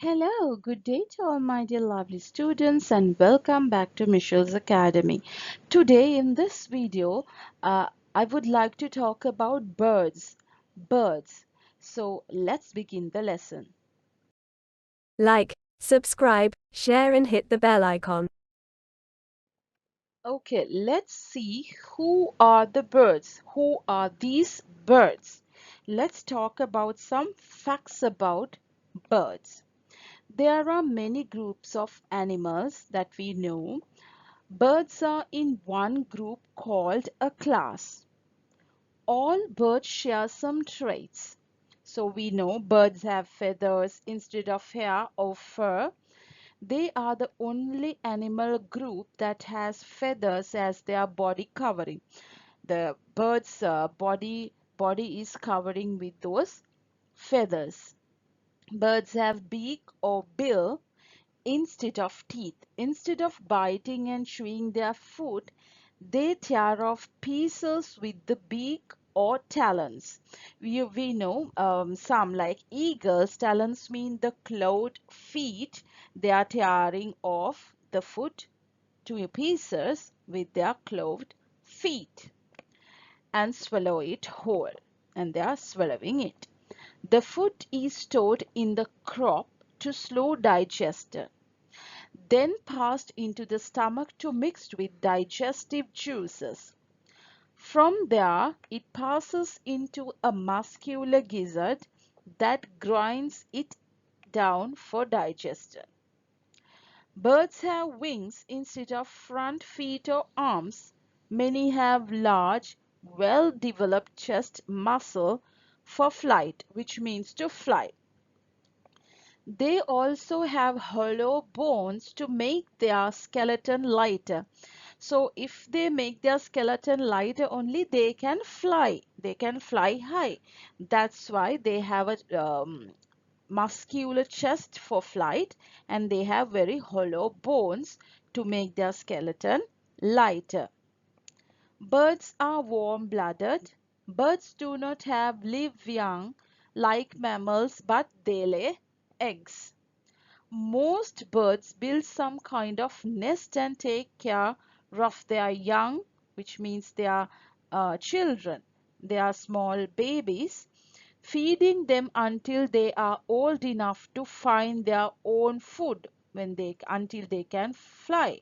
Hello, good day to all my dear lovely students and welcome back to Michelle's Academy. Today in this video, I would like to talk about birds. Birds. So let's begin the lesson. Like, subscribe, share and hit the bell icon. Okay, let's see who are the birds. Who are these birds? Let's talk about some facts about birds. There are many groups of animals that we know. Birds are in one group called a class. All birds share some traits. So we know birds have feathers instead of hair or fur. They are the only animal group that has feathers as their body covering. The bird's body is covering with those feathers. Birds have beak or bill instead of teeth. Instead of biting and chewing their food, they tear off pieces with the beak or talons. We know some like eagles, talons mean the clawed feet. They are tearing off the foot to pieces with their clawed feet and swallow it whole. And they are swallowing it. The food is stored in the crop to slow digestion, then passed into the stomach to mix with digestive juices. From there, it passes into a muscular gizzard that grinds it down for digestion. Birds have wings instead of front feet or arms. Many have large, well-developed chest muscle for flight, which means to fly. They also have hollow bones to make their skeleton lighter. So if they make their skeleton lighter only, they can fly. They can fly high. That's why they have a muscular chest for flight and they have very hollow bones to make their skeleton lighter. Birds are warm-blooded. Birds do not have live young like mammals, but they lay eggs. Most birds build some kind of nest and take care of their young, which means their children. They are small babies, feeding them until they are old enough to find their own food until they can fly.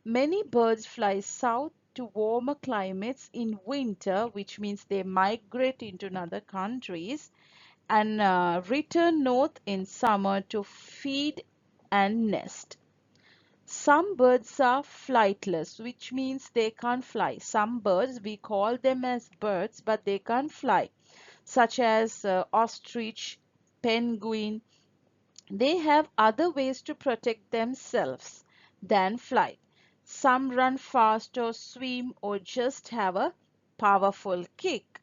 Many birds fly south to warmer climates in winter, which means they migrate into other countries and return north in summer to feed and nest. Some birds are flightless, which means they can't fly. Some birds, we call them as birds, but they can't fly, such as ostrich, penguin. They have other ways to protect themselves than flight. Some run fast or swim or just have a powerful kick.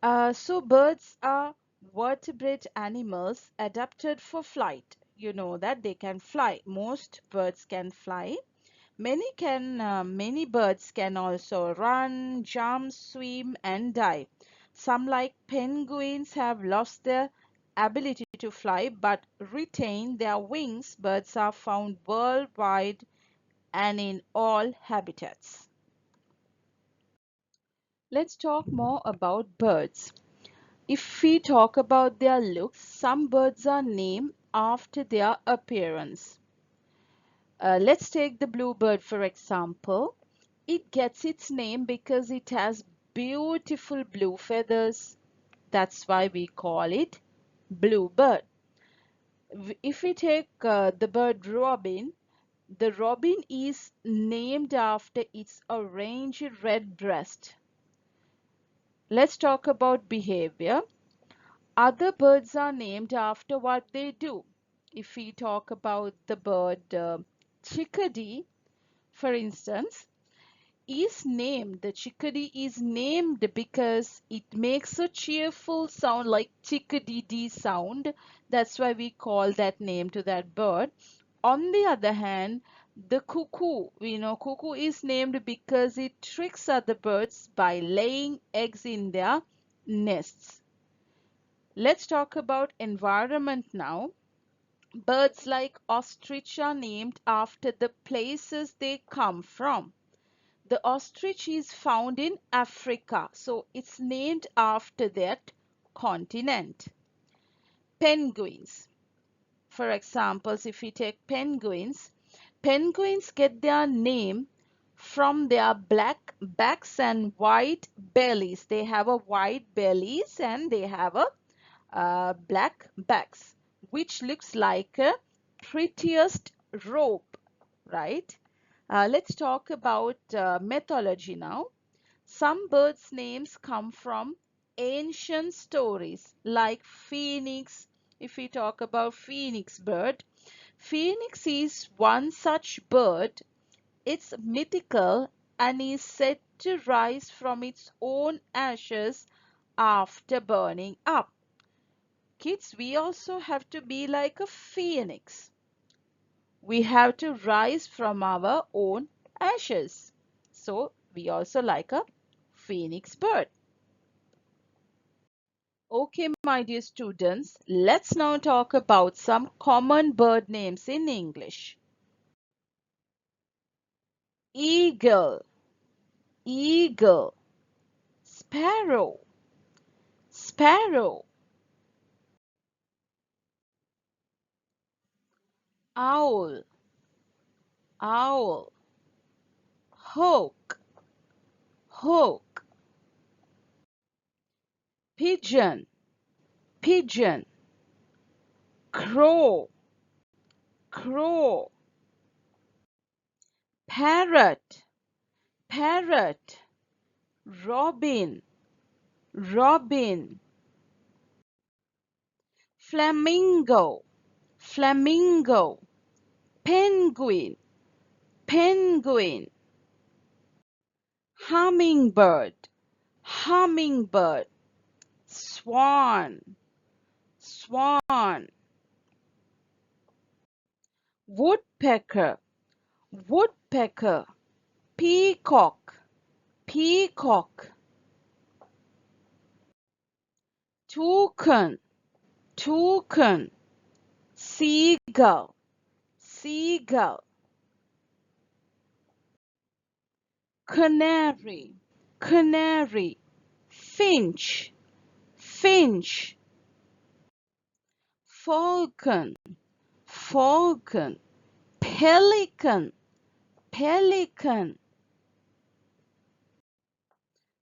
So birds are vertebrate animals adapted for flight. You know that they can fly. Most birds can fly. Many birds can also run, jump, swim, and dive. Some, like penguins, have lost their ability to fly but retain their wings. Birds are found worldwide and in all habitats. Let's talk more about birds. If we talk about their looks, some birds are named after their appearance. Let's take the bluebird for example. It gets its name because it has beautiful blue feathers. That's why we call it bluebird. If we take the bird robin, the robin is named after its orange red breast. Let's talk about behavior. Other birds are named after what they do. If we talk about the bird chickadee, for instance, the chickadee is named because it makes a cheerful sound like chickadee sound. That's why we call that name to that bird. On the other hand, the cuckoo, we know cuckoo is named because it tricks other birds by laying eggs in their nests. Let's talk about environment now. Birds like ostrich are named after the places they come from. The ostrich is found in Africa, so it's named after that continent. Penguins. For examples, if we take penguins, penguins get their name from their black backs and white bellies. They have a white bellies and they have a black backs, which looks like a prettiest rope, right? Let's talk about mythology now. Some birds' names come from ancient stories like phoenix. If we talk about phoenix bird, phoenix is one such bird. It's mythical and is said to rise from its own ashes after burning up. Kids, we also have to be like a phoenix. We have to rise from our own ashes. So we also like a phoenix bird. Okay, my dear students, let's now talk about some common bird names in English. Eagle, eagle, sparrow, sparrow, owl, owl, hawk, hawk, pigeon, pigeon, crow, crow, parrot, parrot, robin, robin, flamingo, flamingo, penguin, penguin, hummingbird, hummingbird, swan, swan, woodpecker, woodpecker, peacock, peacock, toucan, toucan, seagull, seagull, canary, canary, finch, finch, falcon, falcon, pelican, pelican,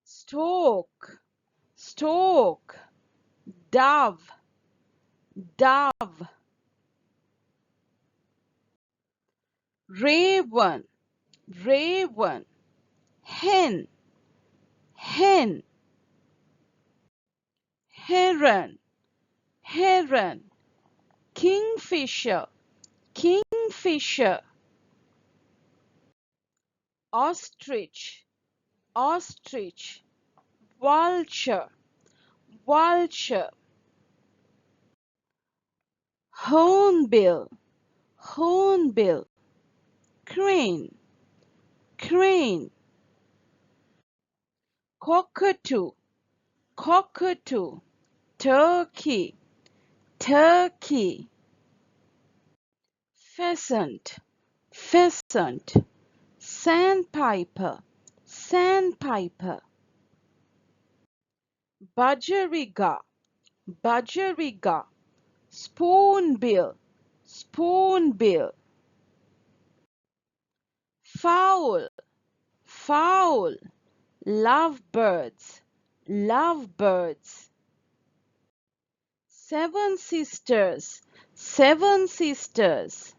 stork, stork, dove, dove, raven, raven, hen, hen, heron, heron, kingfisher, kingfisher, ostrich, ostrich, vulture, vulture, hornbill, hornbill, crane, crane, cockatoo, cockatoo, turkey, turkey, pheasant, pheasant, sandpiper, sandpiper, budgerigar, budgerigar, spoonbill, spoonbill, fowl, fowl, lovebirds, lovebirds, seven sisters, seven sisters,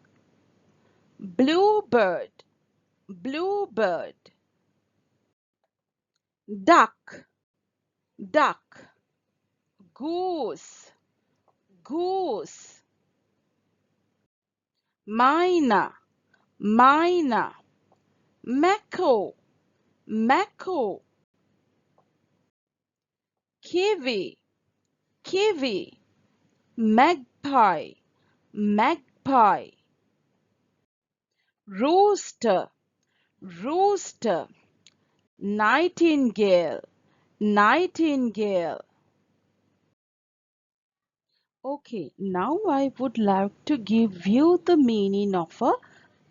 bluebird, bluebird, duck, duck, goose, goose, myna, myna, macaw, macaw, kiwi, kiwi, magpie, magpie, rooster, rooster, nightingale, nightingale, Okay, now I would like to give you the meaning of a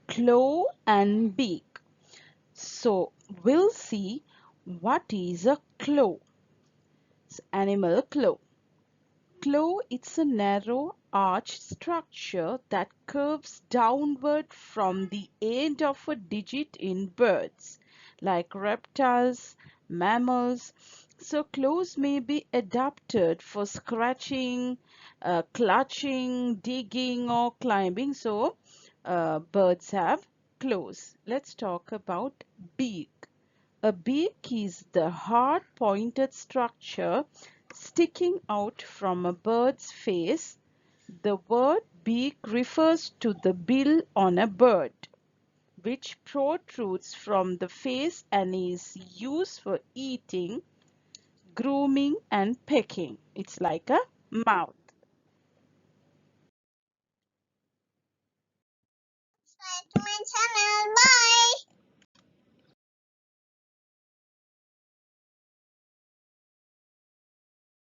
claw and beak. So we'll see what is a claw. Animal claw. Claw it's a narrow arched structure that curves downward from the end of a digit in birds, like reptiles, mammals. So claws may be adapted for scratching, clutching, digging, or climbing. So birds have claws. Let's talk about beak. A beak is the hard pointed structure sticking out from a bird's face. The word beak refers to the bill on a bird, which protrudes from the face and is used for eating, grooming, and pecking. It's like a mouth.